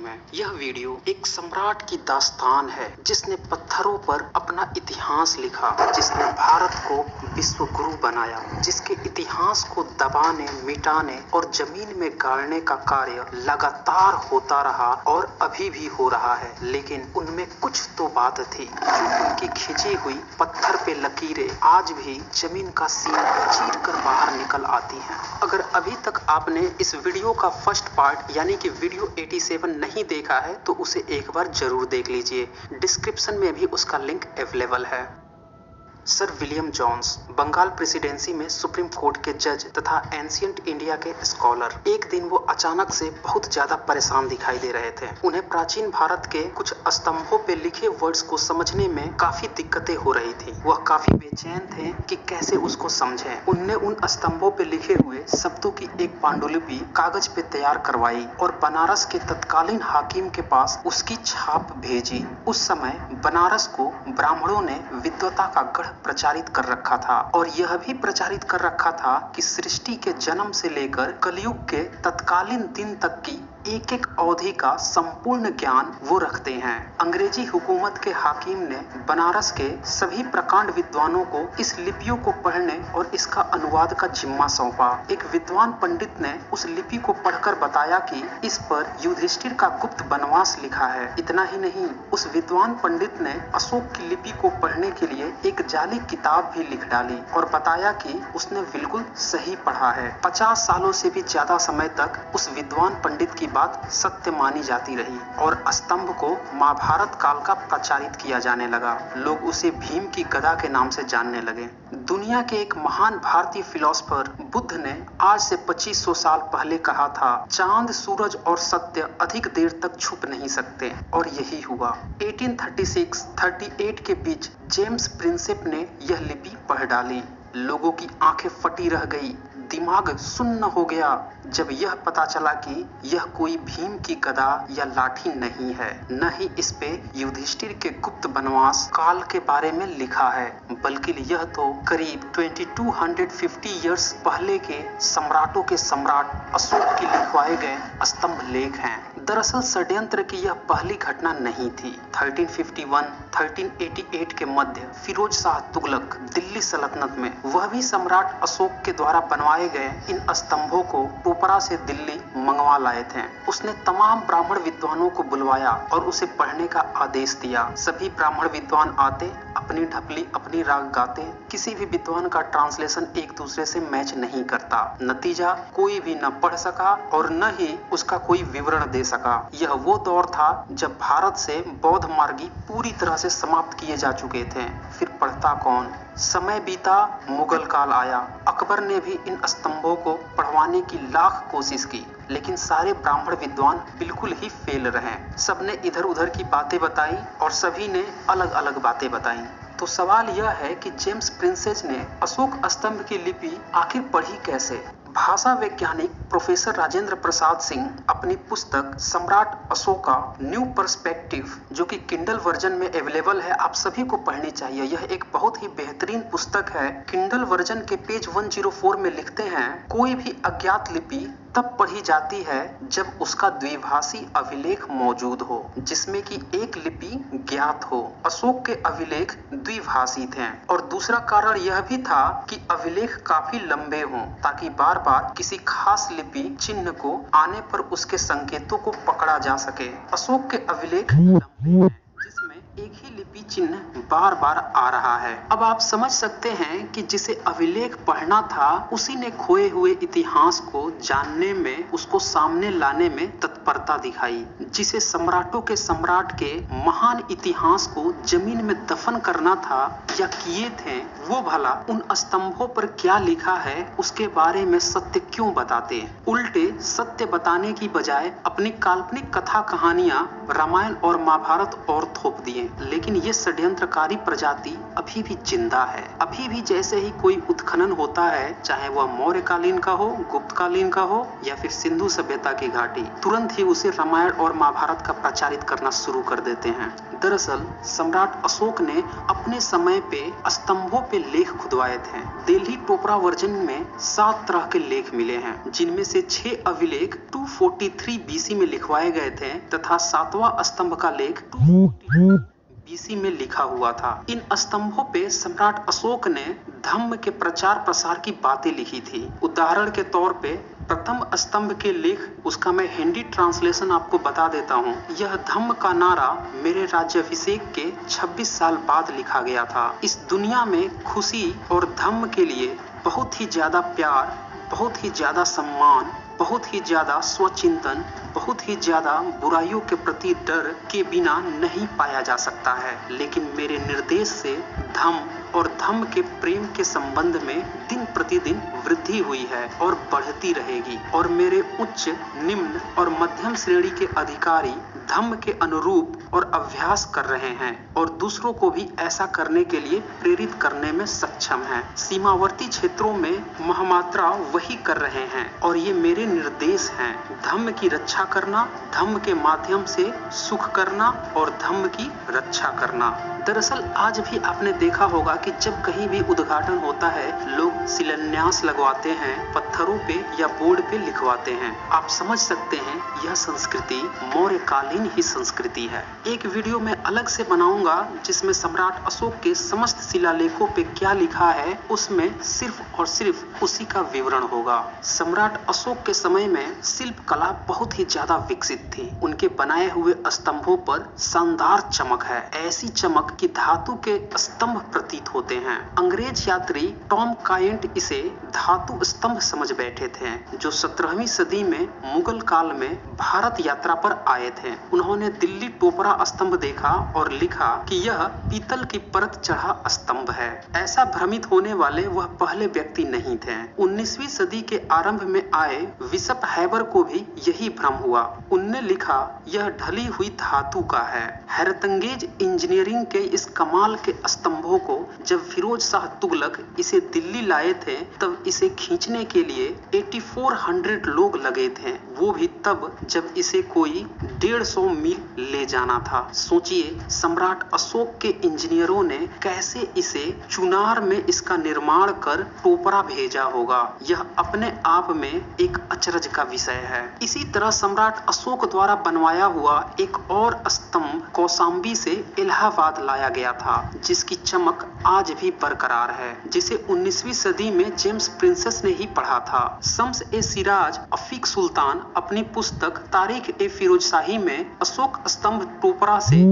में। यह वीडियो एक सम्राट की दास्तान है जिसने पत्थरों पर अपना इतिहास लिखा, जिसने भारत को विश्व गुरु बनाया, जिसके इतिहास को दबाने, मिटाने और जमीन में गाड़ने का कार्य लगातार होता रहा और अभी भी हो रहा है। लेकिन उनमें कुछ तो बात थी। उनकी खींची हुई पत्थर पे लकीरें आज भी जमीन का सीना चीर कर बाहर निकल आती हैं। अगर अभी तक आपने इस वीडियो का फर्स्ट पार्ट यानी कि वीडियो 87 नहीं देखा है तो उसे एक बार जरूर देख लीजिए। डिस्क्रिप्शन में भी उसका लिंक अवेलेबल है। Sir William Jones Bengal presidency में सुप्रीम कोर्ट के जज तथा एंशिएंट इंडिया के स्कॉलर। एक दिन वो अचानक से बहुत ज्यादा परेशान दिखाई दे रहे थे। उन्हें प्राचीन भारत के कुछ स्तंभों पे लिखे वर्ड्स को समझने में काफी दिक्कतें हो रही थी। वह काफी बेचैन थे कि कैसे उसको समझें। उनने उन स्तंभों पे लिखे हुए शब्दों की एक पांडुलिपि कागज पे तैयार करवाई और बनारस के तत्कालीन हाकिम के पास उसकी छाप भेजी। उस समय बनारस को ब्राह्मणों ने विद्वता का गढ़ प्रचारित कर रखा था और यह भी प्रचारित कर रखा था कि सृष्टि के जन्म से लेकर कलयुग के तत्कालीन दिन तक की एक एक अवधि का संपूर्ण ज्ञान वो रखते हैं। अंग्रेजी हुकूमत के हाकिम ने बनारस के सभी प्रकांड विद्वानों को इस लिपियों को पढ़ने और इसका अनुवाद का जिम्मा सौंपा। एक विद्वान पंडित ने उस लिपि को पढ़कर बताया कि इस पर युधिष्ठिर का गुप्त वनवास लिखा है। इतना ही नहीं, उस विद्वान पंडित ने अशोक की लिपि को पढ़ने के लिए एक जाली किताब भी लिख डाली और बताया कि उसने बिल्कुल सही पढ़ा है। 50 सालों से भी ज्यादा समय तक उस विद्वान पंडित की बात सत्य मानी जाती रही और स्तंभ को महाभारत काल का प्रचारित किया जाने लगा। लोग उसे भीम की गदा के नाम से जानने लगे। दुनिया के एक महान भारतीय फिलोसोफर बुद्ध ने आज से 2500 साल पहले कहा था, चांद, सूरज और सत्य अधिक देर तक छुप नहीं सकते, और यही हुआ। 1836-38 के बीच जेम्स प्रिंसेप ने यह लिपि पढ़ डाली। लोगों की आंखें फटी रह गई, दिमाग सुन्न हो गया जब यह पता चला कि यह कोई भीम की गदा या लाठी नहीं है, न ही इस पे युधिष्ठिर के गुप्त वनवास काल के बारे में लिखा है, बल्कि यह तो करीब 2250 इयर्स पहले के सम्राटों के सम्राट अशोक के लिखवाए गए स्तंभ लेख हैं। दरअसल षड्यंत्र की यह पहली घटना नहीं थी। 1351-1388 के मध्य फिरोज शाह तुगलक दिल्ली सल्तनत में, वह भी सम्राट अशोक के द्वारा बनवाए गए इन स्तंभों को टोपरा से दिल्ली मंगवा लाए थे। उसने तमाम ब्राह्मण विद्वानों को बुलवाया और उसे पढ़ने का आदेश दिया। सभी ब्राह्मण विद्वान आते, अपनी ढपली अपनी राग गाते। किसी भी विद्वान का ट्रांसलेशन एक दूसरे से मैच नहीं करता। नतीजा, कोई भी न पढ़ सका और न ही उसका कोई विवरण दे सका। यह वो दौर था जब भारत से बौद्ध मार्गी पूरी तरह से समाप्त किए जा चुके थे। फिर पढ़ता कौन? समय बीता, मुगल काल आया। अकबर ने भी इन स्तंभों को पढ़वाने की लाख कोशिश की, लेकिन सारे ब्राह्मण विद्वान बिल्कुल ही फेल रहे। सबने इधर उधर की बातें बताई और सभी ने अलग अलग बातें बताई। तो सवाल यह है कि जेम्स प्रिंसेप ने अशोक स्तंभ की लिपि आखिर पढ़ी कैसे? भाषा वैज्ञानिक प्रोफेसर राजेंद्र प्रसाद सिंह अपनी पुस्तक सम्राट अशोका न्यू पर्सपेक्टिव, जो कि किंडल वर्जन में अवेलेबल है, आप सभी को पढ़नी चाहिए। यह एक बहुत ही बेहतरीन पुस्तक है। किंडल वर्जन के पेज 104 में लिखते हैं, कोई भी अज्ञात लिपि तब पढ़ी जाती है जब उसका द्विभाषी अभिलेख मौजूद हो, जिसमें कि एक लिपि ज्ञात हो। अशोक के अभिलेख द्विभाषी थे और दूसरा कारण यह भी था कि अभिलेख काफी लंबे हों ताकि बार बार किसी खास लिपि चिन्ह को आने पर उसके संकेतों को पकड़ा जा सके। अशोक के अभिलेख लंबे हैं जिसमें एक ही लिपि चिन्ह बार बार आ रहा है। अब आप समझ सकते हैं कि जिसे अभिलेख पढ़ना था उसी ने खोए हुए इतिहास को जानने में, उसको सामने लाने में तत्परता दिखाई। जिसे सम्राटों के सम्राट के महान इतिहास को जमीन में दफन करना था या किए थे, वो भला उन स्तंभों पर क्या लिखा है उसके बारे में सत्य क्यों बताते? उल्टे सत्य बताने की बजाय अपनी काल्पनिक कथा कहानियां रामायण और महाभारत और थोप दिए। लेकिन ये षड्यंत्र आक्रमणकारी प्रजाति अभी भी जिंदा है। अभी भी जैसे ही कोई उत्खनन होता है, चाहे वह मौर्यकालीन का हो, गुप्तकालीन का हो या फिर सिंधु सभ्यता की घाटी, तुरंत ही उसे रामायण और महाभारत का प्रचारित करना शुरू कर देते हैं। दरअसल सम्राट अशोक ने अपने समय पे स्तंभों पे लेख खुदवाए थे। दिल्ली टोपरा वर्जन में 7 तरह के लेख मिले हैं, जिनमें से 6 अभिलेख 243 बीसी में लिखवाए गए थे तथा 7वां स्तंभ का लेख 242 बीसी में लिखा हुआ था। इन स्तंभों पे सम्राट अशोक ने धम्म के प्रचार प्रसार की बातें लिखी थी। उदाहरण के तौर पे प्रथम स्तंभ के लेख, उसका मैं हिंदी ट्रांसलेशन आपको बता देता हूँ। यह धम्म का नारा मेरे राज्याभिषेक के 26 साल बाद लिखा गया था। इस दुनिया में खुशी और धम्म के लिए बहुत ही ज्यादा प्यार, बहुत ही ज्यादा सम्मान, बहुत ही ज्यादा स्वचिंतन, बहुत ही ज्यादा बुराइयों के प्रति डर के बिना नहीं पाया जा सकता है। लेकिन मेरे निर्देश से धम्म और धम्म के प्रेम के संबंध में दिन प्रतिदिन वृद्धि हुई है और बढ़ती रहेगी। और मेरे उच्च, निम्न और मध्यम श्रेणी के अधिकारी धम्म के अनुरूप और अभ्यास कर रहे हैं और दूसरों को भी ऐसा करने के लिए प्रेरित करने में सक्षम हैं। सीमावर्ती क्षेत्रों में महामात्रा वही कर रहे हैं और ये मेरे निर्देश हैं। धम्म की रक्षा करना, धम्म के माध्यम से सुख करना और धम्म की रक्षा करना। दरअसल आज भी आपने देखा होगा कि जब कहीं भी उद्घाटन होता है, लोग शिलान्यास लगवाते हैं, पत्थरों पे या बोर्ड पे लिखवाते हैं। आप समझ सकते हैं यह संस्कृति मौर्यकालीन ही संस्कृति है। एक वीडियो मैं अलग से बनाऊंगा जिसमें सम्राट अशोक के समस्त शिलालेखों पे क्या लिखा है, उसमें सिर्फ और सिर्फ उसी का विवरण होगा। सम्राट अशोक के समय में शिल्प कला बहुत ही ज्यादा विकसित थी। उनके बनाए हुए स्तंभों पर शानदार चमक है, ऐसी चमक कि धातु के स्तंभ प्रतीत होते हैं। अंग्रेज यात्री टॉम कायंट इसे धातु स्तंभ समझ बैठे थे, जो 17वीं सदी में मुगल काल में भारत यात्रा पर आए थे। उन्होंने दिल्ली टोपरा स्तंभ देखा और लिखा कि यह पीतल की परत चढ़ा स्तंभ है। ऐसा भ्रमित होने वाले वह पहले व्यक्ति नहीं थे। 19वीं सदी के आरंभ में आए बिशप हैबर को भी यही भ्रम हुआ। उनने लिखा यह ढली हुई धातु का है। हैरतअंगेज इंजीनियरिंग के इस कमाल के स्तंभों को जब फिरोज शाह तुगलक इसे दिल्ली लाए थे, तब इसे खींचने के लिए 8400 लोग लगे थे, वो भी तब जब इसे कोई 150 मील ले जाना था। सोचिए सम्राट अशोक के इंजीनियरों ने कैसे इसे चुनार में इसका निर्माण कर टोपरा भेजा होगा। यह अपने आप में एक अचरज का विषय है। इसी तरह सम्राट अशोक द्वारा बनवाया हुआ एक और स्तंभ कौशाम्बी से इलाहाबाद लाया गया था, जिसकी चमक आज भी बरकरार है, जिसे 19वीं सदी में जेम्स प्रिंसेस ने ही पढ़ा था। शम्स ए सिराज अफीक सुल्तान अपनी पुस्तक तारीख ए फिरोजशाही में अशोक स्तंभ टोपरा से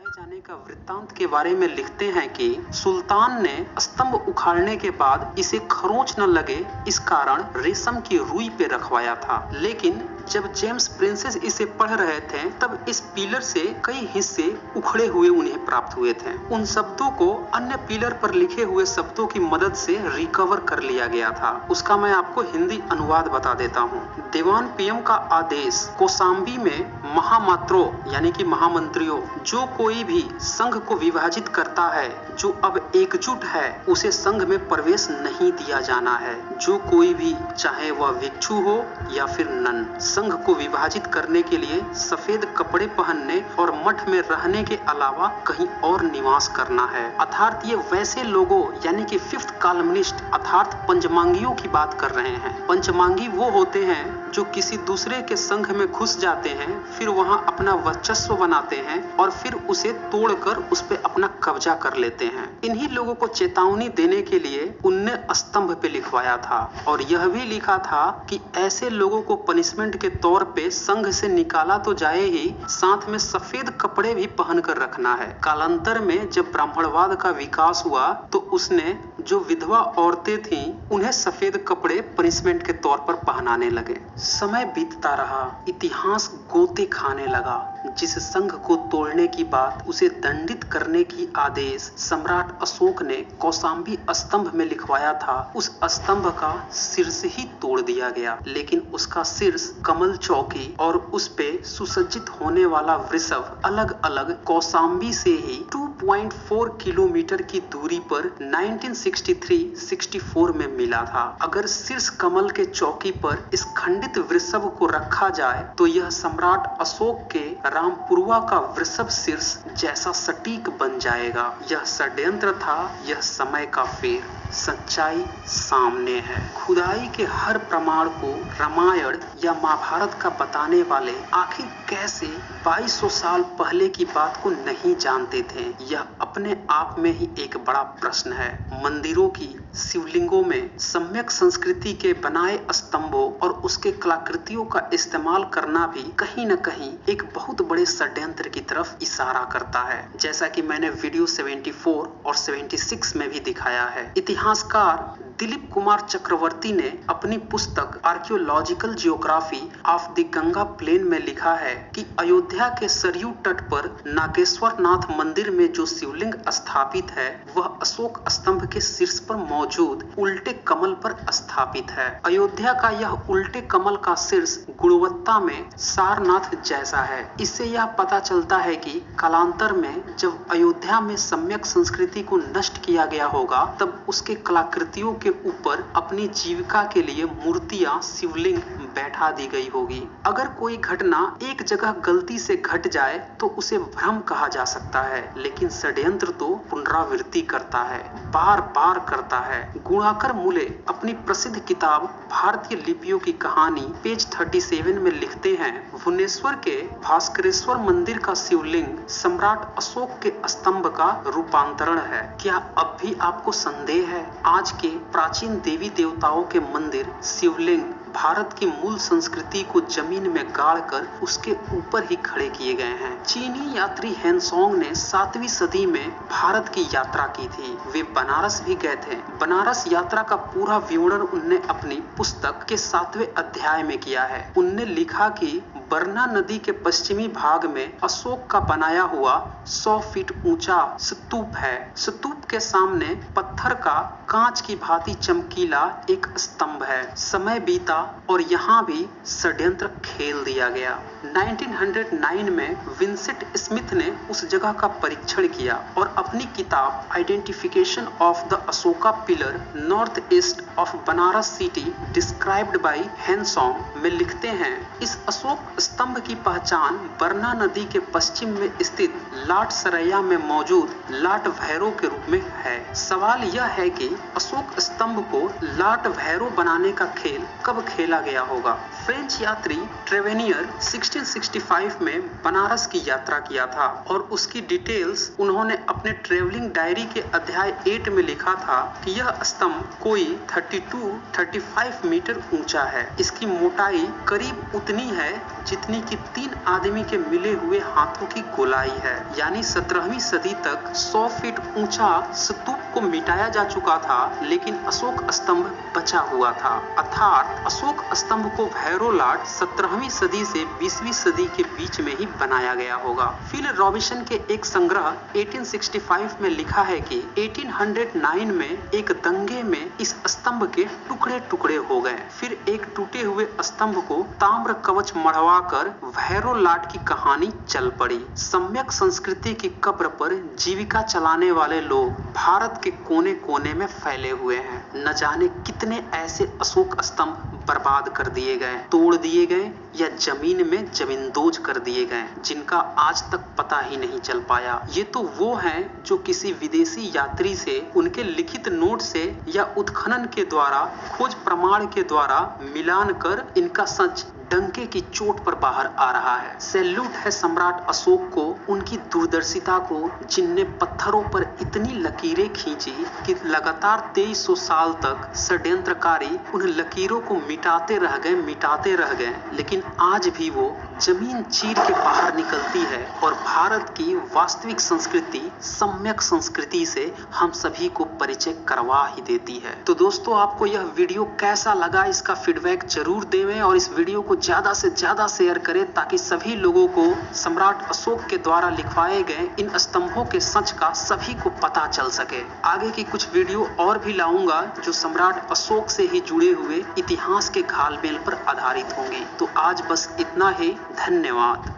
जाने का वृत्तांत के बारे में लिखते हैं कि सुल्तान ने स्तंभ उखाड़ने के बाद इसे खरोंच न लगे, इस कारण रेशम की रुई पे रखवाया था। लेकिन जब जेम्स प्रिंसेस इसे पढ़ रहे थे, तब इस पिलर से कई हिस्से उखड़े हुए उन्हें प्राप्त हुए थे। उन शब्दों को अन्य पिलर पर लिखे हुए शब्दों की मदद से रिकवर कर लिया गया था। उसका मैं आपको हिंदी अनुवाद बता देता हूँ। दीवान पीएम का आदेश, कौशाम्बी में महामात्रों यानी कि महामंत्रियों, जो कोई भी संघ को विभाजित करता है, जो अब एकजुट है, उसे संघ में प्रवेश नहीं दिया जाना है। जो कोई भी, चाहे वह भिक्षु हो या फिर नन, संघ को विभाजित करने के लिए सफेद कपड़े पहनने और मठ में रहने के अलावा कहीं और निवास करना है। अर्थात ये वैसे लोगों यानी कि 5th कॉलमनिस्ट अर्थात पंचमांगियों की बात कर रहे हैं। पंचमांगी वो होते हैं जो किसी दूसरे के संघ में घुस जाते हैं, फिर वहां अपना वर्चस्व बनाते हैं और फिर उसे तोड़कर उस पे अपना कब्जा कर लेते हैं। इन्हीं लोगों को चेतावनी देने के लिए उनने स्तंभ पे लिखवाया था और यह भी लिखा था कि ऐसे लोगों को पनिशमेंट के तौर पे संघ से निकाला तो जाए ही, साथ में सफेद कपड़े भी पहन कर रखना है। कालांतर में जब ब्राह्मणवाद का विकास हुआ तो उसने जो विधवा औरतें थीं, उन्हें सफेद कपड़े पनिशमेंट के तौर पर पहनाने लगे। समय बीतता रहा, इतिहास गोते खाने लगा। जिस संघ को तोड़ने की बात उसे दंडित करने की आदेश सम्राट अशोक ने कौशाम्बी स्तंभ में लिखवाया था, उस स्तंभ का शीर्ष ही तोड़ दिया गया। लेकिन उसका शीर्ष, कमल चौकी और उस पे सुसज्जित होने वाला वृषभ अलग अलग कौशाम्बी से ही 2.4 किलोमीटर की दूरी पर 1963-64 में मिला था। अगर शीर्ष कमल के चौकी पर इस खंडित वृषभ को रखा जाए तो यह सम्राट अशोक के रामपुरवा का वृषभ शीर्ष जैसा सटीक बन जाएगा। यह षड्यंत्र था, यह समय का फेर। सच्चाई सामने है। खुदाई के हर प्रमाण को रामायण या महाभारत का बताने वाले आखिर कैसे 2200 साल पहले की बात को नहीं जानते थे, यह अपने आप में ही एक बड़ा प्रश्न है। मंदिरों की शिवलिंगों में सम्यक संस्कृति के बनाए स्तंभों और उसके कलाकृतियों का इस्तेमाल करना भी कहीं न कहीं एक बहुत बड़े षड्यंत्र की तरफ इशारा करता है, जैसा कि मैंने वीडियो 74 और 76 में भी दिखाया है। इतिहासकार दिलीप कुमार चक्रवर्ती ने अपनी पुस्तक archaeological geography of the Ganga plain में लिखा है कि अयोध्या के सरयू तट पर नागेश्वर नाथ मंदिर में जो शिवलिंग स्थापित है वह अशोक स्तंभ के शीर्ष पर मौजूद उल्टे कमल पर स्थापित है। अयोध्या का यह उल्टे कमल का शीर्ष गुणवत्ता में सारनाथ जैसा है। इससे यह पता चलता है कि कालांतर में जब अयोध्या में सम्यक संस्कृति को नष्ट किया गया होगा तब उसके कलाकृतियों के ऊपर अपनी जीविका के लिए मूर्तियां, शिवलिंग बैठा दी गई होगी। अगर कोई घटना एक जगह गलती से घट जाए तो उसे भ्रम कहा जा सकता है, लेकिन षड्यंत्र तो पुनरावृत्ति करता है, बार बार करता है। गुणाकर मुले अपनी प्रसिद्ध किताब भारतीय लिपियों की कहानी पेज 37 में लिखते हैं, भुवनेश्वर के भास्करेश्वर मंदिर का शिवलिंग सम्राट अशोक के स्तंभ का रूपांतरण है। क्या अब भी आपको संदेह है? आज के प्राचीन देवी देवताओं के मंदिर, शिवलिंग भारत की मूल संस्कृति को जमीन में गाड़कर उसके ऊपर ही खड़े किए गए हैं। चीनी यात्री हेनसोंग ने 7वीं सदी में भारत की यात्रा की थी। वे बनारस भी गए थे। बनारस यात्रा का पूरा विवरण उनने अपनी पुस्तक के 7वें अध्याय में किया है। उनने लिखा कि बरना नदी के पश्चिमी भाग में अशोक का बनाया हुआ 100 फीट ऊंचा स्तूप है। स्तूप के सामने पत्थर का कांच की भांति चमकीला एक स्तंभ है। समय बीता और यहाँ भी षड्यंत्र खेल दिया गया। 1909 में विंसेंट स्मिथ ने उस जगह का परीक्षण किया और अपनी किताब identification of the Ashoka pillar north east of Banaras city described by Hiuen Tsang में लिखते हैं, इस अशोक स्तंभ की पहचान बरना नदी के पश्चिम में स्थित लाट सरैया में मौजूद लाट भैरव के रूप में है। सवाल यह है कि अशोक स्तंभ को लाट भैरव बनाने का खेल कब खेला गया होगा। फ्रेंच यात्री ट्रेवेनियर 1665 में बनारस की यात्रा किया था और उसकी डिटेल्स उन्होंने अपने ट्रेवलिंग डायरी के अध्याय 8 में लिखा था कि यह स्तंभ कोई 32-35 मीटर ऊंचा है। इसकी मोटाई करीब उतनी है जितनी कि 3 आदमी के मिले हुए हाथों की गोलाई है। यानी 17वीं सदी तक 100 फीट ऊंचा स्तूप को मिटाया जा चुका था, लेकिन अशोक स्तंभ बचा हुआ था। अर्थात अशोक स्तंभ को भैरव लाट 17वीं सदी से 20वीं सदी के बीच में ही बनाया गया होगा। फिल रॉबिन्सन के एक संग्रह 1865 में लिखा है कि 1809 में एक दंगे में इस स्तंभ के टुकड़े टुकड़े हो गए। फिर एक टूटे हुए स्तंभ को ताम्र कवच मढ़वाकर भैरव लाट की कहानी चल पड़ी। सम्यक संस्कृति की कब्र पर जीविका चलाने वाले लोग भारत के कोने कोने में फैले हुए हैं। न जाने कितने ऐसे अशोक स्तंभ बर्बाद कर दिए गए, तोड़ दिए गए या जमीन में जमींदोज कर दिए गए, जिनका आज तक पता ही नहीं चल पाया। ये तो वो हैं जो किसी विदेशी यात्री से उनके लिखित नोट से या उत्खनन के द्वारा, खोज प्रमाण के द्वारा मिलान कर इनका सच डंके की चोट पर बाहर आ रहा है। सैल्यूट है सम्राट अशोक को, उनकी दूरदर्शिता को, जिनने पत्थरों पर इतनी लकीरें खींची कि लगातार 2300 साल तक षड्यंत्रकारी उन लकीरों को मिटाते रह गए, लेकिन आज भी वो जमीन चीर के बाहर निकलती है और भारत की वास्तविक संस्कृति, सम्यक संस्कृति से हम सभी को परिचय करवा ही देती है। तो दोस्तों, आपको यह वीडियो कैसा लगा, इसका फीडबैक जरूर देवें और इस वीडियो को ज्यादा से ज्यादा शेयर करें ताकि सभी लोगों को सम्राट अशोक के द्वारा लिखवाए गए इन स्तंभों के सच का सभी को पता चल सके। आगे की कुछ वीडियो और भी लाऊंगा जो सम्राट अशोक से ही जुड़े हुए इतिहास के घालमेल पर आधारित होंगे। तो आज बस इतना ही। धन्यवाद।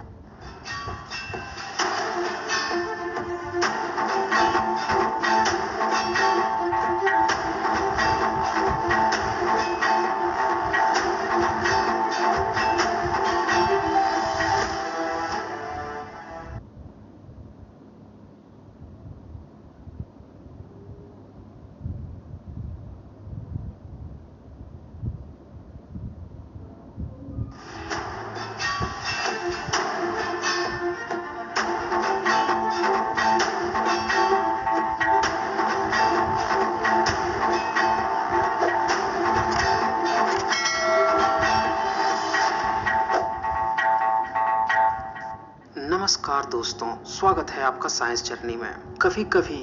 नमस्कार दोस्तों, स्वागत है आपका साइंस जर्नी में। कभी कभी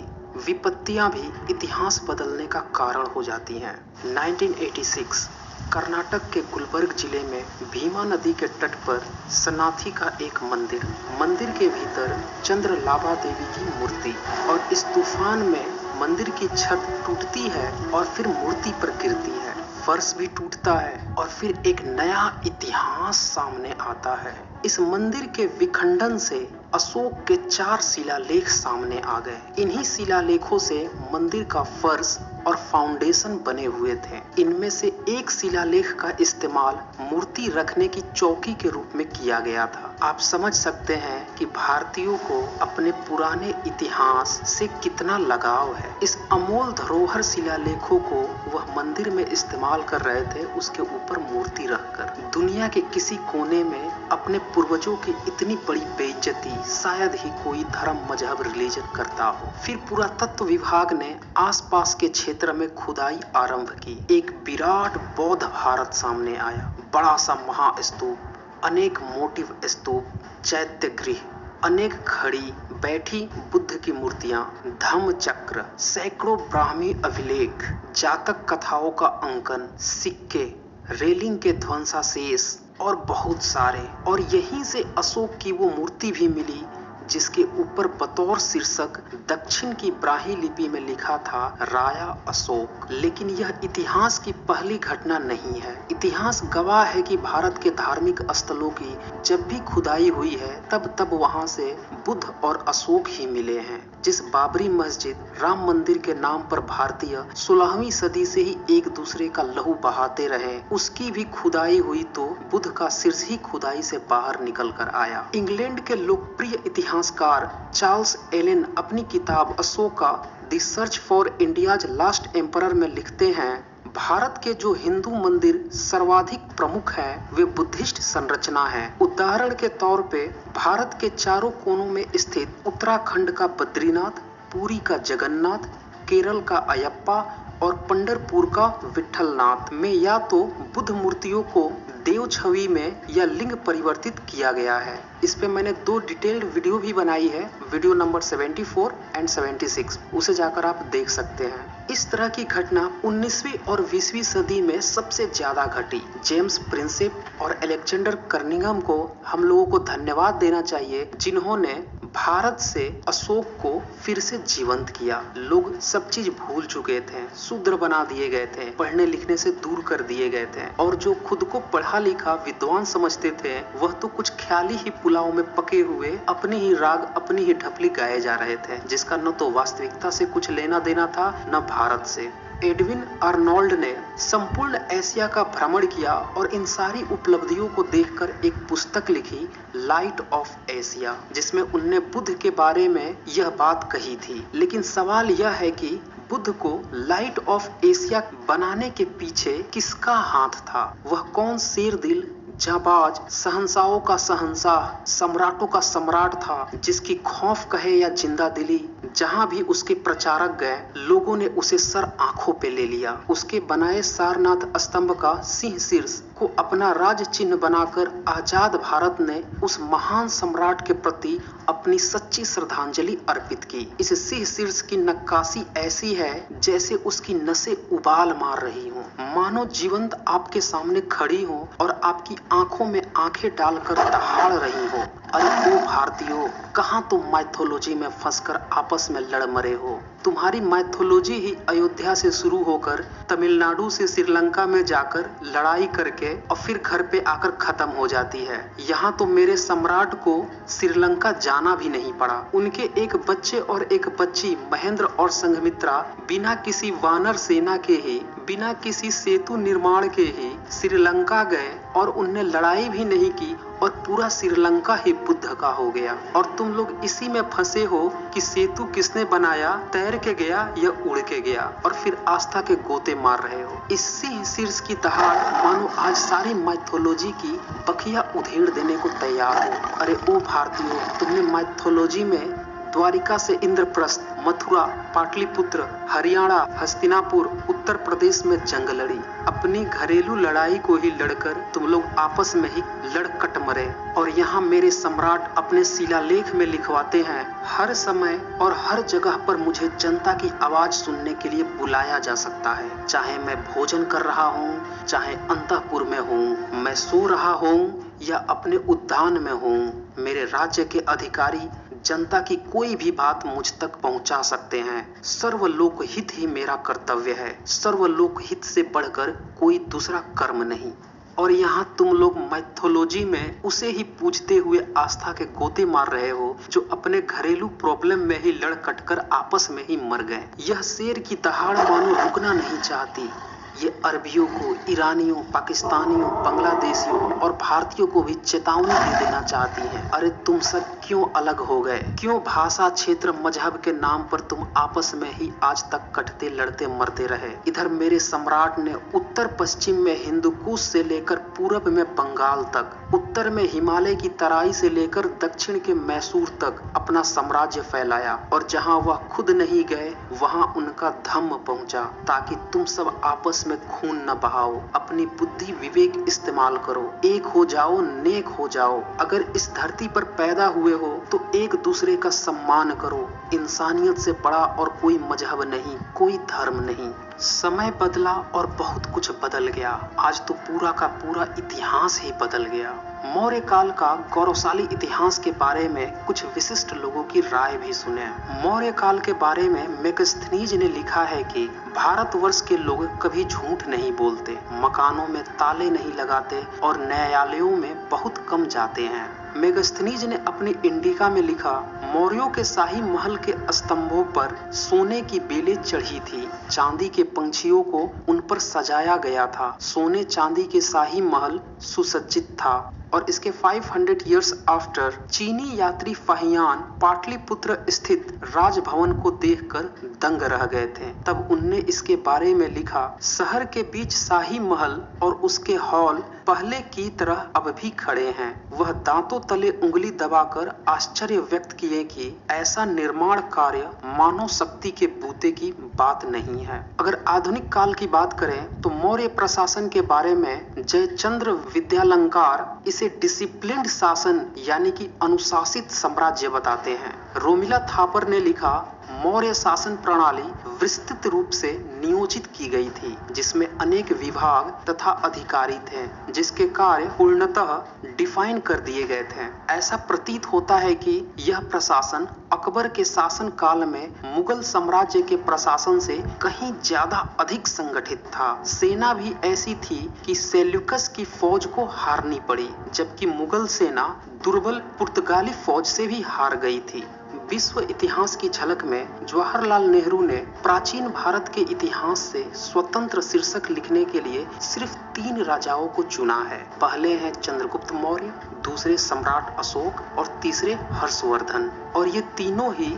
विपत्तियां भी इतिहास बदलने का कारण हो जाती हैं। 1986 कर्नाटक के गुलबर्ग जिले में भीमा नदी के तट पर सनाथी का एक मंदिर के भीतर चंद्रलाभा देवी की मूर्ति, और इस तूफान में मंदिर की छत टूटती है और फिर मूर्ति पर गिरती है, फर्श भी टूटता है और फिर एक नया इतिहास सामने आता है। इस मंदिर के विखंडन से अशोक के 4 शिलालेख सामने आ गए। इन्हीं शिलालेखों से मंदिर का फर्श और फाउंडेशन बने हुए थे। इनमें से एक शिलालेख का इस्तेमाल मूर्ति रखने की चौकी के रूप में किया गया था। आप समझ सकते हैं कि भारतीयों को अपने पुराने इतिहास से कितना लगाव है। इस अमोल धरोहर शिलालेखों को वह मंदिर में इस्तेमाल कर रहे थे, उसके ऊपर मूर्ति रखकर। दुनिया के किसी कोने में अपने पूर्वजों की इतनी बड़ी बेइज्जती शायद ही कोई धर्म, मजहब, रिलीजन करता हो। फिर पुरातत्व विभाग ने आसपास के क्षेत्र में खुदाई आरंभ की। एक विराट बौद्ध भारत सामने आया। बड़ा सा महास्तूप, अनेक मोटिव स्तूप, चैत्य गृह, अनेक खड़ी बैठी बुद्ध की मूर्तियां, धम्म चक्र, सैकड़ों ब्राह्मी अभिलेख, जातक कथाओं का अंकन, सिक्के, रेलिंग के ध्वंसाशेष और बहुत सारे। और यहीं से अशोक की वो मूर्ति भी मिली जिसके ऊपर बतौर शीर्षक दक्षिण की ब्राह्मी लिपि में लिखा था राया अशोक। लेकिन यह इतिहास की पहली घटना नहीं है। इतिहास गवाह है कि भारत के धार्मिक स्थलों की जब भी खुदाई हुई है तब वहां से बुद्ध और अशोक ही मिले हैं। जिस बाबरी मस्जिद, राम मंदिर के नाम पर भारतीय 16वीं सदी से ही एक दूसरे का लहू बहाते रहे, उसकी भी खुदाई हुई तो बुद्ध का शीर्ष ही खुदाई से बाहर निकल कर आया। इंग्लैंड के लोकप्रिय इतिहासकार चार्ल्स एलन अपनी किताब Ashoka the search for India's last emperor में लिखते हैं, भारत के जो हिंदू मंदिर सर्वाधिक प्रमुख हैं वे बुद्धिस्ट संरचना है। उदाहरण के तौर पे भारत के चारों कोनों में स्थित उत्तराखंड का बद्रीनाथ, पुरी का जगन्नाथ, केरल का अयप्पा और पंढरपुर का विठलनाथ में या तो बुद्ध मूर्तियों को देव छवि में या लिंग परिवर्तित किया गया है। इस पे मैंने 2 डिटेल्ड वीडियो भी बनाई है, वीडियो नंबर 74 एंड 76, उसे जाकर आप देख सकते हैं। इस तरह की घटना 19वीं और 20वीं सदी में सबसे ज्यादा घटी। जेम्स प्रिंसेप और अलेक्जेंडर कर्निंघम को हम लोगों को धन्यवाद देना चाहिए जिन्होंने भारत से अशोक को फिर से जीवंत किया। लोग सब चीज भूल चुके थे, शूद्र बना दिए गए थे, पढ़ने लिखने से दूर कर दिए गए थे, और जो खुद को पढ़ा लिखा विद्वान समझते थे वह तो कुछ ख्याली ही पुलाव में पके हुए अपने ही राग, अपनी ही ढपली गाए जा रहे थे, जिसका न तो वास्तविकता से कुछ लेना देना था न भारत से। एडविन आर्नोल्ड ने संपूर्ण एशिया का भ्रमण किया और इन सारी उपलब्धियों को देखकर एक पुस्तक लिखी, लाइट ऑफ एशिया, जिसमें उनने बुद्ध के बारे में यह बात कही थी। लेकिन सवाल यह है कि बुद्ध को लाइट ऑफ एशिया बनाने के पीछे किसका हाथ था? वह कौन शेर दिल, जाबाज, शहंशाहों का शहंशाह, सम्राटों का सम्राट था जिसकी खौफ कहे या जिंदा दिली, जहां भी उसके प्रचारक गए लोगों ने उसे सर आंखों पे ले लिया। उसके बनाए सारनाथ स्तंभ का सिंह शीर्ष को अपना राज चिन्ह बनाकर आजाद भारत ने उस महान सम्राट के प्रति अपनी सच्ची श्रद्धांजलि अर्पित की। इस सिंह शीर्ष की नक्काशी ऐसी है जैसे उसकी नसें उबाल मार रही हों, मानो जीवंत आपके सामने खड़ी हो और आपकी आंखों में आंखें डालकर दहाड़ रही हो। अरे ओ भारतीयों, कहाँ तुम माइथोलॉजी में फंसकर आपस में लड़ मरे हो। तुम्हारी माइथोलॉजी ही अयोध्या से शुरू होकर तमिलनाडु से श्रीलंका में जाकर लड़ाई करके और फिर घर पे आकर खत्म हो जाती है। यहाँ तो मेरे सम्राट को श्रीलंका जाना भी नहीं पड़ा। उनके एक बच्चे और एक बच्ची महेंद्र और संघमित्रा बिना किसी वानर सेना के ही, बिना किसी सेतु निर्माण के ही श्रीलंका गए और उनने लड़ाई भी नहीं की और पूरा श्रीलंका ही बुद्ध का हो गया। और तुम लोग इसी में फंसे हो कि सेतु किसने बनाया, तैर के गया या उड़ के गया, और फिर आस्था के गोते मार रहे हो। इसी शीर्ष की दहाड़ मानो आज सारी माइथोलॉजी की बखिया उधेड़ देने को तैयार हो। अरे ओ भारतीयों, तुमने माइथोलॉजी में द्वारिका से इंद्रप्रस्थ, मथुरा, पाटलिपुत्र, हरियाणा, हस्तिनापुर, उत्तर प्रदेश में जंग लड़ी। अपनी घरेलू लड़ाई को ही लड़कर तुम लोग आपस में ही लड़कट मरे। और यहाँ मेरे सम्राट अपने शिलालेख में लिखवाते हैं, हर समय और हर जगह पर मुझे जनता की आवाज सुनने के लिए बुलाया जा सकता है। चाहे मैं भोजन कर रहा हूँ, चाहे अंतःपुर में हूँ, मैं सो रहा हूँ या अपने उद्यान में हूँ, मेरे राज्य के अधिकारी जनता की कोई भी बात मुझ तक पहुंचा सकते हैं। सर्वलोक हित ही मेरा कर्तव्य है। सर्वलोक हित से बढ़कर कोई दूसरा कर्म नहीं। और यहाँ तुम लोग माइथोलॉजी में उसे ही पूजते हुए आस्था के गोते मार रहे हो जो अपने घरेलू प्रॉब्लम में ही लड़ कटकर आपस में ही मर गए। यह शेर की दहाड़ मानो रुकना नहीं चाहती। ये अरबियों को, ईरानियों, पाकिस्तानियों, बांग्लादेशियों और भारतीयों को भी चेतावनी दे देना चाहती है। अरे तुम सब क्यों अलग हो गए? क्यों भाषा, क्षेत्र, मजहब के नाम पर तुम आपस में ही आज तक कटते लड़ते मरते रहे? इधर मेरे सम्राट ने उत्तर पश्चिम में हिंदुकुश से लेकर पूरब में बंगाल तक, उत्तर में हिमालय की तराई से लेकर दक्षिण के मैसूर तक अपना साम्राज्य फैलाया। और जहां वह खुद नहीं गए वहां उनका धम्म पहुंचा, ताकि तुम सब आपस में खून न बहाओ। अपनी बुद्धि विवेक इस्तेमाल करो, एक हो जाओ, नेक हो जाओ। अगर इस धरती पर पैदा हुए हो तो एक दूसरे का सम्मान करो। इंसानियत से बड़ा और कोई मजहब नहीं, कोई धर्म नहीं। समय बदला और बहुत कुछ बदल गया। आज तो पूरा का पूरा इतिहास ही बदल गया। मौर्य काल का गौरवशाली इतिहास के बारे में कुछ विशिष्ट लोगों की राय भी सुने। मौर्य काल के बारे में मेगस्थनीज ने लिखा है कि भारतवर्ष के लोग कभी झूठ नहीं बोलते, मकानों में ताले नहीं लगाते और न्यायालयों में बहुत कम जाते हैं। मेगस्थनीज ने अपनी इंडिका में लिखा, मौर्यों के शाही महल के स्तंभों पर सोने की बेलें चढ़ी थी, चांदी के पंछियों को उन पर सजाया गया था। सोने चांदी के शाही महल सुसज्जित था। और इसके 500 इयर्स आफ्टर चीनी यात्री फाहियान पाटलिपुत्र स्थित राजभवन को देखकर दंग रह गए थे। तब उनने इसके बारे में लिखा, शहर के बीच शाही महल और उसके हॉल पहले की तरह अब भी खड़े हैं। वह दांतों तले उंगली दबाकर आश्चर्य व्यक्त किए कि ऐसा निर्माण कार्य मानव शक्ति के बूते की बात नहीं है। अगर आधुनिक काल की बात करें तो मौर्य प्रशासन के बारे में जयचंद्र विद्यालंकार इसे डिसिप्लिन्ड शासन यानी कि अनुशासित साम्राज्य बताते हैं। रोमिला थापर ने लिखा, मौर्य शासन प्रणाली विस्तृत रूप से नियोजित की गई थी, जिसमें अनेक विभाग तथा अधिकारी थे, जिसके कार्य पूर्णतः डिफाइन कर दिए गए थे। ऐसा प्रतीत होता है कि यह प्रशासन अकबर के शासन काल में मुगल साम्राज्य के प्रशासन से कहीं ज्यादा अधिक संगठित था। सेना भी ऐसी थी कि सेल्यूकस की फौज को हारनी पड़ी, जबकि मुगल सेना दुर्बल पुर्तगाली फौज से भी हार गई थी। विश्व इतिहास की झलक में जवाहरलाल नेहरू ने प्राचीन भारत के इतिहास से स्वतंत्र शीर्षक लिखने के लिए सिर्फ 3 राजाओं को चुना है। पहले हैं चंद्रगुप्त मौर्य, दूसरे सम्राट अशोक और तीसरे हर्षवर्धन। और ये तीनों ही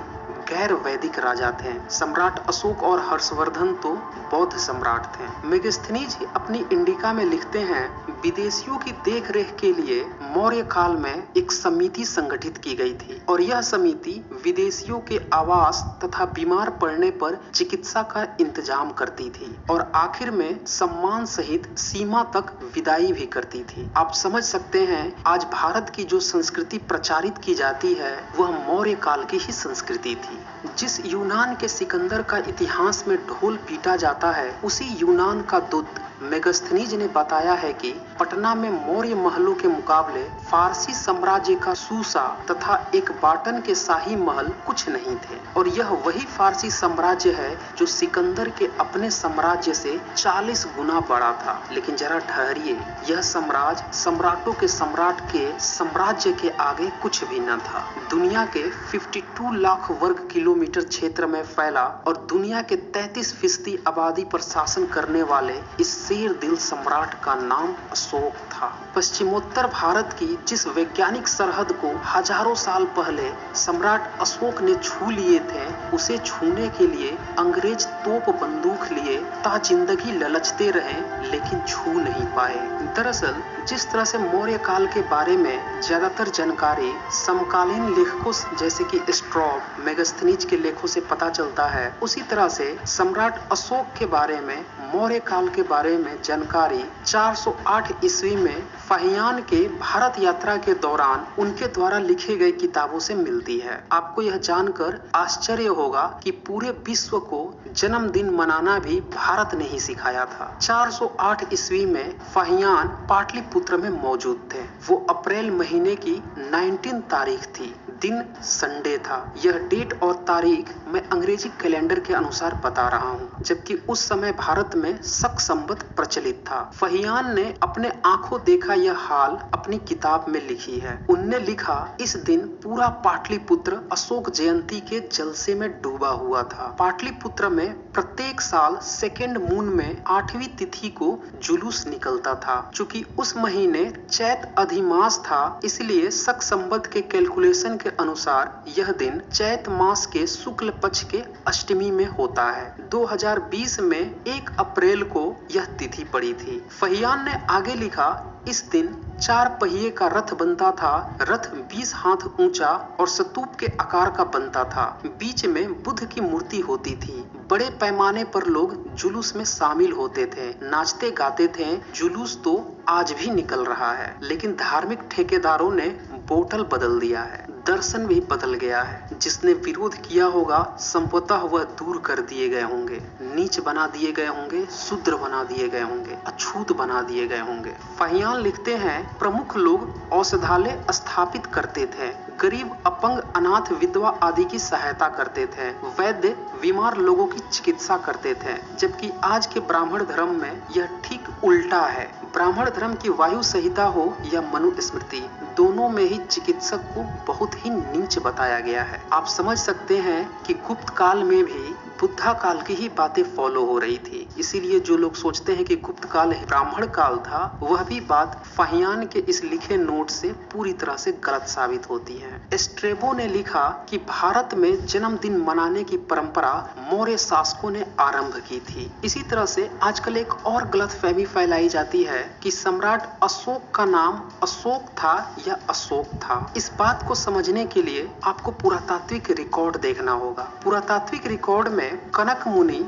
गैर वैदिक राजा थे। सम्राट अशोक और हर्षवर्धन तो बौद्ध सम्राट थे। मेगस्थनीज अपनी इंडिका में लिखते हैं, विदेशियों की देखरेख के लिए मौर्य काल में एक समिति संगठित की गई थी और यह समिति विदेशियों के आवास तथा बीमार पड़ने पर चिकित्सा का इंतजाम करती थी और आखिर में सम्मान सहित सीमा तक विदाई भी करती थी। आप समझ सकते हैं आज भारत की जो संस्कृति प्रचारित की जाती है वह मौर्य काल की ही संस्कृति थी। जिस यूनान के सिकंदर का इतिहास में ढोल पीटा जाता है उसी यूनान का दूत मेगस्थनीज ने बताया है कि पटना में मौर्य महलों के मुकाबले फारसी साम्राज्य का सूसा तथा एक बाटन के शाही महल कुछ नहीं थे और यह वही फारसी साम्राज्य है जो सिकंदर के अपने साम्राज्य से 40 गुना बड़ा था। लेकिन जरा ठहरिए, यह साम्राज्य सम्राटों के सम्राट के साम्राज्य के आगे कुछ भी न था। दुनिया के 52 लाख वर्ग किलोमीटर क्षेत्र में फैला और दुनिया के 33% आबादी पर शासन करने वाले इस शेर दिल सम्राट का नाम अशोक था। पश्चिमोत्तर भारत की जिस वैज्ञानिक सरहद को हजारों साल पहले सम्राट अशोक ने छू लिए थे उसे छूने के लिए अंग्रेज तोप बंदूक लिए ताजिंदगी ललचते रहे लेकिन छू नहीं पाए। दरअसल जिस तरह से मौर्य काल के बारे में ज्यादातर जानकारी समकालीन लेखकों जैसे कि स्ट्रॉब, मेगस्थनीज के लेखों से पता चलता है, उसी तरह से सम्राट अशोक के बारे में मौर्य काल के बारे में जानकारी 408 ईस्वी में फाहियान के भारत यात्रा के दौरान उनके द्वारा लिखे गए किताबों से मिलती है। आपको यह जानकर आश्चर्य होगा कि पूरे विश्व को जन्मदिन मनाना भी भारत ने ही सिखाया था। 408 ईस्वी में फाहियान पाटलिपुत्र में मौजूद थे। वो अप्रैल महीने की 19 तारीख थी, दिन संडे था। यह डेट और तारीख मैं अंग्रेजी कैलेंडर के अनुसार बता रहा हूँ, जबकि उस समय भारत में शक संवत प्रचलित था। फहियान ने अपने आंखों देखा यह हाल अपनी किताब में लिखी है। उनने लिखा, इस दिन पूरा पाटलिपुत्र अशोक जयंती के जलसे में डूबा हुआ था। पाटलिपुत्र में प्रत्येक साल सेकेंड मून में 8वीं तिथि को जुलूस निकलता था। चूंकि उस महीने चैत अधिमास था, इसलिए शक संवत के कैलकुलेशन के अनुसार यह दिन चैत मास के शुक्ल पक्ष के अष्टमी में होता है। 2020 में 1 अप्रैल को यह तिथि पड़ी थी। फहियान ने आगे लिखा, इस दिन 4 पहिए का रथ बनता था। रथ 20 हाथ ऊंचा और स्तूप के आकार का बनता था। बीच में बुद्ध की मूर्ति होती थी। बड़े पैमाने पर लोग जुलूस में शामिल होते थे, नाचते गाते थे। जुलूस तो आज भी निकल रहा है, लेकिन धार्मिक ठेकेदारों ने बोतल बदल दिया है, दर्शन भी बदल गया है। जिसने विरोध किया होगा संभवतः वह दूर कर दिए गए होंगे, नीच बना दिए गए होंगे, शूद्र बना दिए गए होंगे, अछूत बना दिए गए होंगे। फहियान लिखते हैं, प्रमुख लोग औषधालय स्थापित करते थे, गरीब अपंग अनाथ विधवा आदि की सहायता करते थे, वैद्य बीमार लोगों की चिकित्सा करते थे। जबकि आज के ब्राह्मण धर्म में यह ठीक उल्टा है। ब्राह्मण धर्म की वायु संहिता हो या मनुस्मृति, दोनों में ही चिकित्सक को बहुत ही नीच बताया गया है। आप समझ सकते हैं कि गुप्त काल में भी बुद्धा काल की ही बातें फॉलो हो रही थी। इसीलिए जो लोग सोचते हैं कि गुप्त काल ब्राह्मण काल था, वह भी बात फहियान के इस लिखे नोट से पूरी तरह से गलत साबित होती है। स्ट्रेबो ने लिखा कि भारत में जन्मदिन मनाने की परंपरा मौर्य शासकों ने आरंभ की थी। इसी तरह से आजकल एक और गलतफहमी फैलाई जाती है कि सम्राट अशोक का नाम अशोक था या अशोक था। इस बात को समझने के लिए आपको पुरातात्विक रिकॉर्ड देखना होगा। पुरातात्विक रिकॉर्ड में कनक मुनि,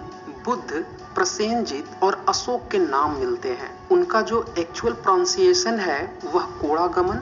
बुद्ध, प्रसेनजित और अशोक के नाम मिलते हैं। उनका जो एक्चुअल प्रोनाउंसिएशन है वह कोड़ागमन,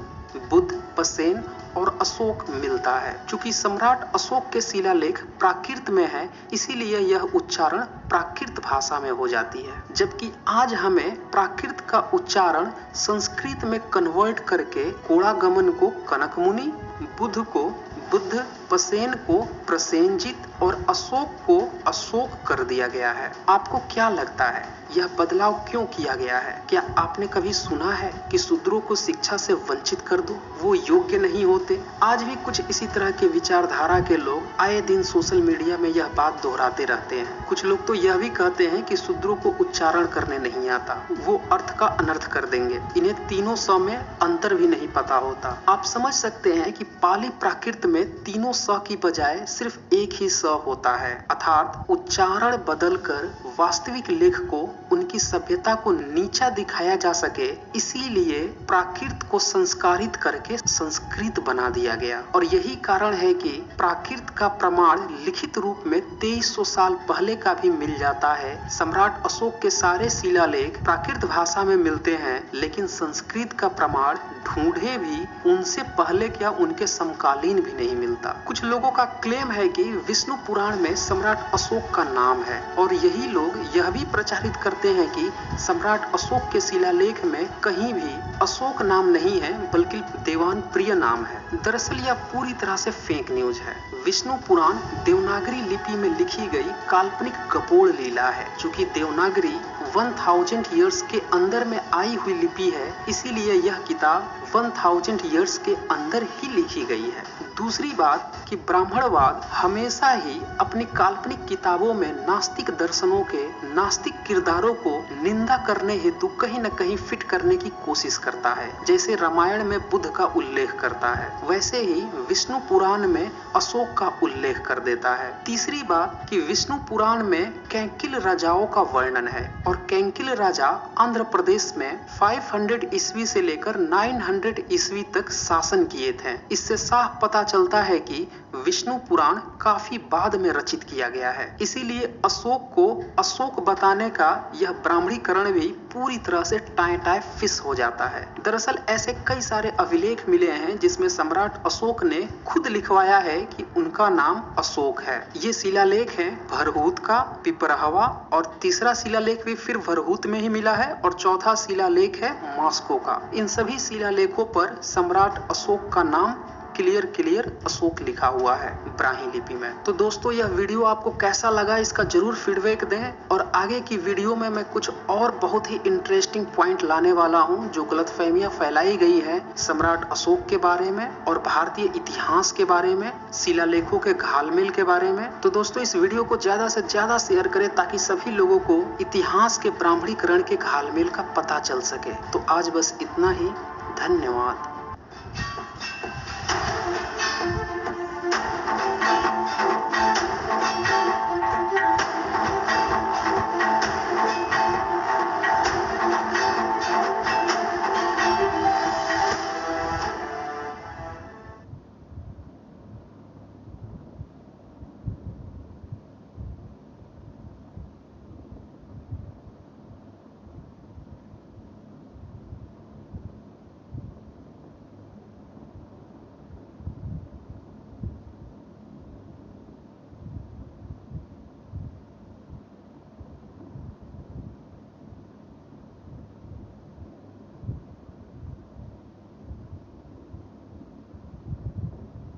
बुद्ध, पसेन और अशोक मिलता है। चूंकि सम्राट अशोक के शिलालेख प्राकृत में है, इसीलिए यह उच्चारण प्राकृत भाषा में हो जाती है। जबकि आज हमें प्राकृत का उच्चारण संस्कृत में कन्वर्ट करके कोड़ागमन को कनक मुनि, बुद्ध को बुद्ध, पसेन को प्रसेनजित और अशोक को अशोक कर दिया गया है। आपको क्या लगता है यह बदलाव क्यों किया गया है? क्या आपने कभी सुना है कि शूद्रों को शिक्षा से वंचित कर दो, वो योग्य नहीं होते? आज भी कुछ इसी तरह के विचारधारा के लोग आए दिन सोशल मीडिया में यह बात दोहराते रहते हैं। कुछ लोग तो यह भी कहते हैं कि शूद्रों को उच्चारण करने नहीं आता, वो अर्थ का अनर्थ कर देंगे, इन्हें तीनों स में अंतर भी नहीं पता होता। आप समझ सकते हैं कि पाली प्राकृत में तीनों स की बजाय सिर्फ एक ही स होता है, अर्थात उच्चारण बदलकर वास्तविक लेख को, उनकी सभ्यता को नीचा दिखाया जा सके, इसीलिए प्राकृत को संस्कारित करके संस्कृत बना दिया गया। और यही कारण है कि प्राकृत का प्रमाण लिखित रूप में 2300 साल पहले का भी मिल जाता है। सम्राट अशोक के सारे शिलालेख प्राकृत भाषा में मिलते हैं, लेकिन संस्कृत का प्रमाण ढूंढे भी उनसे पहले क्या उनके समकालीन भी नहीं मिलता। कुछ लोगों का क्लेम है कि विष्णु पुराण में सम्राट अशोक का नाम है, और यही लोग यह भी प्रचारित करते हैं कि सम्राट अशोक के शिलालेख में कहीं भी अशोक नाम नहीं है, बल्कि देवान प्रिय नाम है। दरअसल यह पूरी तरह से फेक न्यूज है। विष्णु पुराण देवनागरी लिपि में लिखी गई काल्पनिक कपोल लीला है। चूंकि देवनागरी 1000 ईयर्स के अंदर में आई हुई लिपि है, इसीलिए यह किताब 1000 ईयर्स के अंदर ही लिखी गई है। दूसरी बात कि ब्राह्मणवाद हमेशा ही अपनी काल्पनिक किताबों में नास्तिक दर्शनों के नास्तिक किरदारों को निंदा करने हेतु कहीं न कहीं फिट करने की कोशिश करता है। जैसे रामायण में बुद्ध का उल्लेख करता है, वैसे ही विष्णु पुराण में अशोक का उल्लेख कर देता है। तीसरी बात कि विष्णु पुराण में कैंकिल राजाओं का वर्णन है, और कैंकिल राजा आंध्र प्रदेश में 500 ईस्वी से लेकर 900 ईस्वी तक शासन किए थे। इससे साफ पता चलता है कि विष्णु पुराण काफी बाद में रचित किया गया है। इसीलिए अशोक को अशोक बताने का यह ब्राह्मणीकरण भी पूरी तरह से टाए फिस हो जाता है। दरअसल ऐसे कई सारे अभिलेख मिले हैं जिसमें सम्राट अशोक ने खुद लिखवाया है कि उनका नाम अशोक है। ये शिलालेख हैं भरहूत का, पिपरहवा, और तीसरा शिलालेख भी फिर भरहूत में ही मिला है, और चौथा शिलालेख है मॉस्को का। इन सभी शिलालेखों पर सम्राट अशोक का नाम क्लियर अशोक लिखा हुआ है ब्राह्मी लिपि में। तो दोस्तों यह वीडियो आपको कैसा लगा इसका जरूर फीडबैक दें, और आगे की वीडियो में मैं कुछ और बहुत ही इंटरेस्टिंग पॉइंट लाने वाला हूं जो गलतफहमियां फैलाई गई है सम्राट अशोक के बारे में और भारतीय इतिहास के बारे में, शिलालेखों के घालमेल के बारे में। तो दोस्तों इस वीडियो को ज्यादा से ज्यादा शेयर करें ताकि सभी लोगों को इतिहास के ब्राह्मणीकरण के घालमेल का पता चल सके। तो आज बस इतना ही, धन्यवाद।